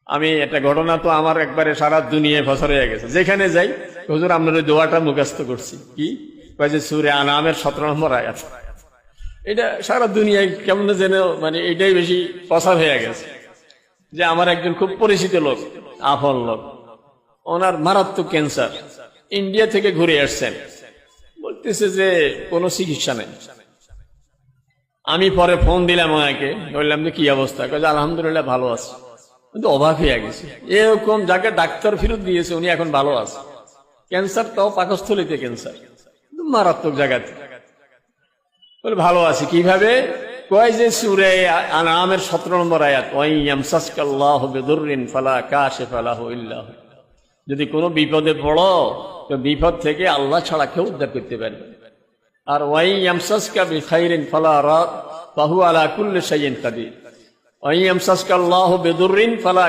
আমি একটা ঘটনা তো আমার একবারে সারা দুনিয়ায় ফসর হয়ে গেছে, যেখানে যাই হুজুর আপনার ওই দোয়াটা মুখস্থ করছি, কি কয় যে সূরা আনআমের 17 নম্বর আয়াত। এটা সারা দুনিয়ায় কেমন যেন মানে এটাই বেশি প্রচার হয়ে গেছে। যে আমার একজন খুব পরিচিত লোক, আপন লোক, ওনার মারাত্মক ক্যান্সার, ইন্ডিয়া থেকে ঘুরে আসছেন, বলতেছে যে কোনো চিকিৎসা নেই। আমি পরে ফোন দিলাম ওনাকে, বললাম যে কি অবস্থা, কাজে আলহামদুলিল্লাহ ভালো আছে। কিন্তু অবাক হয়ে গেছে, এরকম যাকে ডাক্তার ফেরত দিয়েছে উনি এখন ভালো আছে। ক্যান্সার তাও পাকস্থলীতে ক্যান্সার, মারাত্মক জায়গাতে। বলে ভালো আছে কিভাবে, কয় যে সূরা আনআমের 17 নম্বর আয়াত, ওয়াইয়ামসাসকাল্লাহু বিদুররিন ফালা কাশিফা লাহু ইল্লা হু। যদি কোনো বিপদে পড়ো তো বিপদ থেকে আল্লাহ ছাড়া কেউ উদ্ধার করতে পারবে। আর ওয়াইয়ামসাসকা বিখাইরিন ফালা রাদ ফাহু আলা কুল্লি শাইইন কাদির। ওয়াইয়ামসাসকাল্লাহু বিদুররিন ফালা